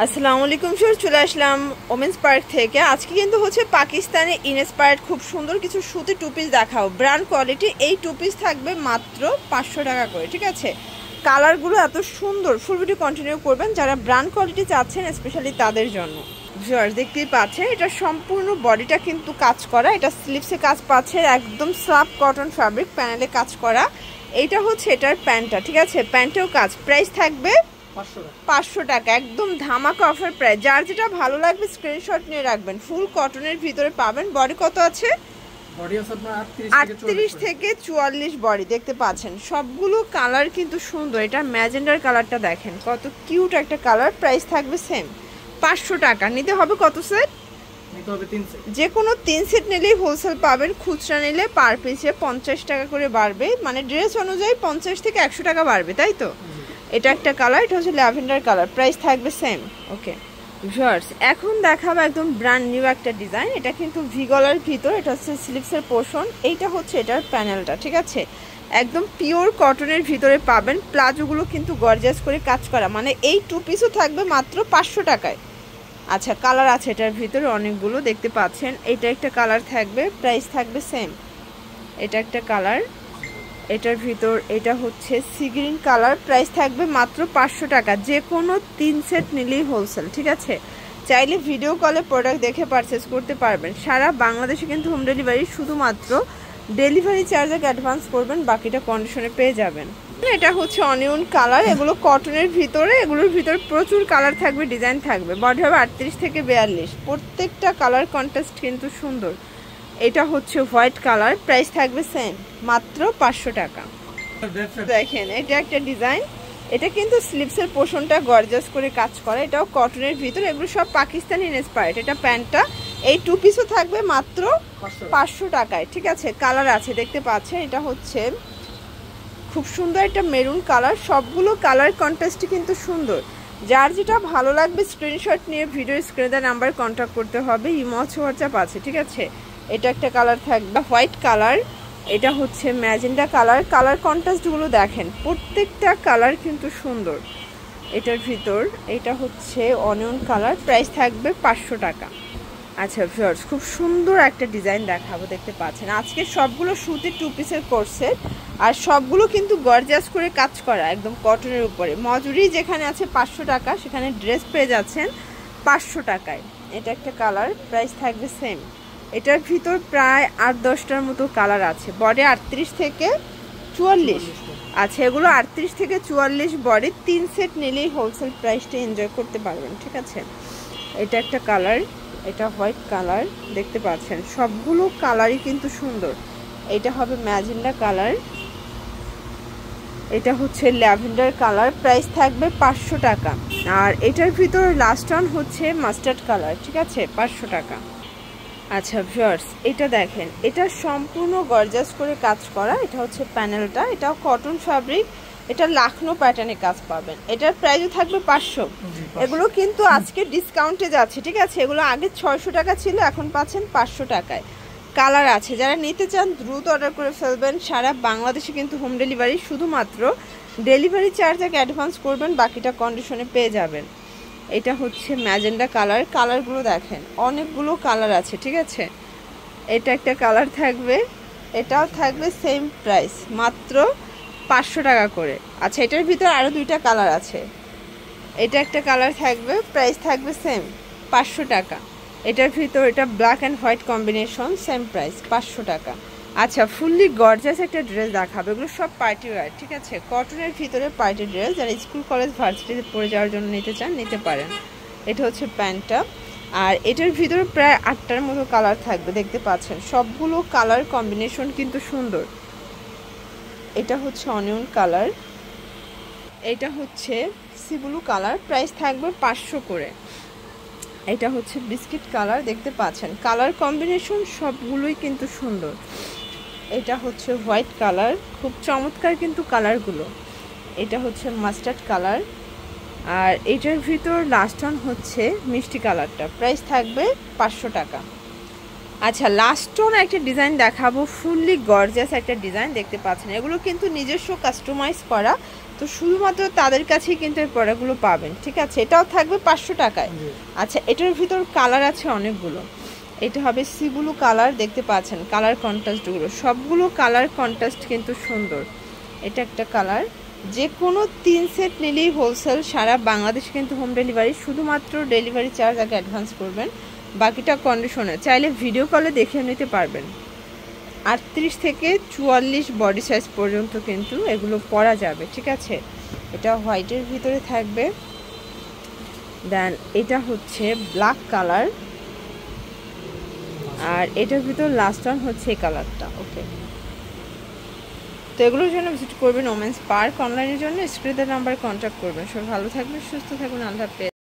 আসসালামু আলাইকুম স্যার, চলে আসলাম ওমেন্স পার্ক থেকে। আজকে কিন্তু হচ্ছে পাকিস্তানি ইনস্পায়ার্ড খুব সুন্দর কিছু সুতি টু পিস দেখাও, ব্র্যান্ড কোয়ালিটি। এই টু পিস থাকবে মাত্র 500 টাকা করে, ঠিক আছে। কালারগুলো এত সুন্দর, ফুল ভিডিও কন্টিনিউ করবেন যারা ব্র্যান্ড কোয়ালিটি চাচ্ছেন, স্পেশালি তাদের জন্য। ভিউয়ার্স দেখতেই পাচ্ছেন, এটা সম্পূর্ণ বডিটা কিন্তু কাজ করা, এটা স্লিভসে কাজ পাচ্ছে, একদম সফট কটন ফ্যাব্রিক, প্যানেলে কাজ করা। এইটা হচ্ছে এটার প্যান্টটা, ঠিক আছে, প্যান্টেও কাজ। প্রাইস থাকবে 500 টাকা, একদম ধামাকা অফার প্রাইস। যার যেটা ভালো লাগবে স্ক্রিনশট নিয়ে রাখবেন। ফুল কটনের ভিতরে পাবেন। বডি কত আছে? 38 থেকে 44 বডি দেখতে পাচ্ছেন। সবগুলো কালার কিন্তু সুন্দর। এটা ম্যাজেন্ডার কালারটা দেখেন, কত কিউট একটা কালার। প্রাইস থাকবে সেম 500 টাকা। নিতে হবে কত সেট? যে কোনো 3 সেট নিলেই হোলসেল পাবেন। খুচরা নিলে পার পিসে 50 টাকা করে বাড়বে, মানে ড্রেস অনুযায়ী 50 থেকে 100 টাকা বাড়বে, তাই তো। এটা একটা কালার, এটা হচ্ছে ল্যাভেন্ডার কালার। প্রাইস থাকবে সেম। ওকে ভিউয়ার্স, এখন দেখাবো একদম ব্র্যান্ড নিউ একটা ডিজাইন। এটা কিন্তু ভি গলার ভিতর, এটা হচ্ছে স্লিভসের পোর্শন। এইটা হচ্ছে এটার প্যানেলটা, ঠিক আছে। একদম পিওর কটনের ভিতরে পাবেন। প্লাজোগুলো কিন্তু গর্জিয়াস করে কাজ করা, মানে এই টু পিসও থাকবে মাত্র 500 টাকায়। আচ্ছা, কালার আছে এটার ভিতরে অনেকগুলো, দেখতে পাচ্ছেন। এটা একটা কালার থাকবে, প্রাইস থাকবে সেম। এটা একটা কালার, এটার ভিতর এটা হচ্ছে সি গ্রিন কালার। প্রাইস থাকবে মাত্র 500 টাকা। যে কোনো 3 সেট নিলেই হোলসেল, ঠিক আছে। চাইলে ভিডিও কলে প্রোডাক্ট দেখে পারচেস করতে পারবেন। সারা বাংলাদেশে কিন্তু হোম ডেলিভারি, শুধুমাত্র ডেলিভারি চার্জ অ্যাডভান্স করবেন, বাকিটা কন্ডিশনে পেয়ে যাবেন। এটা হচ্ছে অনিয়ন কালার, এগুলো কটনের ভিতরে, এগুলোর ভিতরে প্রচুর কালার থাকবে, ডিজাইন থাকবে। বডি হবে 38 থেকে 42, প্রত্যেকটা কালার কন্ট্রাস্ট কিন্তু সুন্দর। এটা হচ্ছে হোয়াইট কালার, প্রাইস থাকবে সেম মাত্র 500 টাকা। দেখেন এটা একটা ডিজাইন, এটা কিন্তু স্লিভসের পোর্শনটা গর্জাস করে কাজ করা, এটাও কটনের ভিতরে। এগুলো সব পাকিস্তানি ইনস্পায়ার্ড। এটা প্যান্টটা, এই টু পিসও থাকবে মাত্র 500 টাকায়, ঠিক আছে। কালার আছে দেখতে পাচ্ছেন। এটা হচ্ছে খুব সুন্দর একটা মেরুন কালার। সবগুলো কালার কন্ট্রাস্টই কিন্তু সুন্দর। যার যেটা ভালো লাগবে স্ক্রিনশট নিয়ে ভিডিও স্ক্রিনে দেওয়া নাম্বার কন্ট্যাক্ট করতে হবে। ইমো হোয়াটসঅ্যাপ আছে, ঠিক আছে। এটা একটা কালার থাকবে হোয়াইট কালার, এটা হচ্ছে ম্যাজেন্ডা কালার। কালার কন্ট্রাস্টগুলো দেখেন, প্রত্যেকটা কালার কিন্তু সুন্দর। এটার ভিতর এটা হচ্ছে অনিয়ন কালার। প্রাইস থাকবে 500 টাকা। আচ্ছা ভিউয়ার্স, খুব সুন্দর একটা ডিজাইন দেখাবো, দেখতে পাচ্ছেন। আজকে সবগুলো সুতির টু পিসের কোর্সে, আর সবগুলো কিন্তু গর্জিয়াস করে কাজ করা, একদম কটনের উপরে। মজুরি যেখানে আছে 500 টাকা, সেখানে ড্রেস পেয়ে যাচ্ছেন 500 টাকায়। এটা একটা কালার, প্রাইস থাকবে সেম। এটার ভিতর প্রায় 8-10টার মতো কালার আছে। বডি 38 থেকে 44। আচ্ছা, এগুলো 38 থেকে 44 বডি। 3 সেট নিলেই হোলসেল প্রাইসটা এনজয় করতে পারবেন, ঠিক আছে। এটা একটা কালার, এটা হোয়াইট কালার, দেখতে পাচ্ছেন। সবগুলো কালারই কিন্তু সুন্দর। এটা হবে ম্যাজেন্ডা কালার, এটা হচ্ছে ল্যাভেন্ডার কালার। প্রাইস থাকবে 500 টাকা। আর এটার ভিতর লাস্ট ওয়ান হচ্ছে মাস্টার্ড কালার, ঠিক আছে, 500 টাকা। আচ্ছা ভিউয়ার্স, এটা দেখেন, এটা সম্পূর্ণ গর্জাস করে কাজ করা। এটা হচ্ছে প্যানেলটা, এটাও কটন ফ্যাব্রিক, এটা লাখনো প্যাটার্নে কাজ পাবেন। এটার প্রাইসও থাকবে 500। এগুলো কিন্তু আজকে ডিসকাউন্টে যাচ্ছে, ঠিক আছে। এগুলো আগে 600 টাকা ছিল, এখন পাচ্ছেন 500 টাকায়। কালার আছে, যারা নিতে চান দ্রুত অর্ডার করে ফেলবেন। সারা বাংলাদেশে কিন্তু হোম ডেলিভারি, শুধুমাত্র ডেলিভারি চার্জ আগে অ্যাডভান্স করবেন, বাকিটা কন্ডিশনে পেয়ে যাবেন। এটা হচ্ছে ম্যাজেন্ডা কালার। কালারগুলো দেখেন, অনেকগুলো কালার আছে, ঠিক আছে। এটা একটা কালার থাকবে, এটাও থাকবে সেম প্রাইস, মাত্র 500 টাকা করে। আচ্ছা, এটার ভিতরে আরও 2টা কালার আছে। এটা একটা কালার থাকবে, প্রাইস থাকবে সেম 500 টাকা। এটার ভিতর এটা black and white combination, same price 500 টাকা। আচ্ছা, ফুললি গর্জাস একটা ড্রেস দেখাবে। এগুলো সব পার্টি ওয়্যার, ঠিক আছে, কটনের ভিতরে পার্টি ড্রেস। যারা স্কুল কলেজ ভার্সিটিতে পড়ে যাওয়ার জন্য নিতে চান, নিতে পারেন। এটা হচ্ছে প্যান্টটা, আর এটার ভিতরে প্রায় 8টার মতো কালার থাকবে, দেখতে পাচ্ছেন। সবগুলো কালার কম্বিনেশন কিন্তু সুন্দর। এটা হচ্ছে অনিয়ন কালার, এটা হচ্ছে সি ব্লু কালার। প্রাইস থাকবে 500 করে। এটা হচ্ছে বিস্কিট কালার, দেখতে পাচ্ছেন। কালার কম্বিনেশন সবগুলোই কিন্তু সুন্দর। এটা হচ্ছে হোয়াইট কালার, খুব চমৎকার কিন্তু কালারগুলো। এটা হচ্ছে মাস্টার্ড কালার, আর এটার ভিতর লাস্ট ওয়ান হচ্ছে মিষ্টি কালারটা। প্রাইস থাকবে 500 টাকা। আচ্ছা, লাস্ট ওয়ান একটা ডিজাইন দেখাবো, ফুললি গর্জিয়াস একটা ডিজাইন, দেখতে পাচ্ছেন। এগুলো কিন্তু নিজস্ব কাস্টমাইজ করা, তো শুধুমাত্র তাদের কাছেই কিন্তু এই প্রোডাক্টগুলো পাবেন, ঠিক আছে। এটাও থাকবে 500 টাকায়। আচ্ছা, এটার ভিতর কালার আছে অনেকগুলো। এটা হবে সি ব্লু কালার, দেখতে পাচ্ছেন কালার কন্ট্রাস্টগুলো, সবগুলো কালার কন্ট্রাস্ট কিন্তু সুন্দর। এটা একটা কালার। যে কোনো 3 সেট নিলেই হোলসেল সারা বাংলাদেশে কিন্তু হোম ডেলিভারি, শুধুমাত্র ডেলিভারি চার্জ আগে অ্যাডভান্স করবেন, বাকিটা কন্ডিশনে, চাইলে ভিডিও কলে দেখে নিতে পারবেন। 38 থেকে 44 বডি সাইজ পর্যন্ত কিন্তু এগুলো পরা যাবে, ঠিক আছে। এটা হোয়াইটের ভিতরে থাকবে। দেন এটা হচ্ছে ব্ল্যাক কালার, আর এটার ভিতর লাস্ট ওয়ান হচ্ছে এই কালারটা। ওকে, তো এগুলোর জন্য ভিজিট করবেন ওমেন্স পার্ক। অনলাইনের জন্য স্ক্রিনের নাম্বার কন্ট্যাক্ট করবেন। সব ভালো থাকবেন, সুস্থ থাকবেন, আল্লাহ হাফেজ।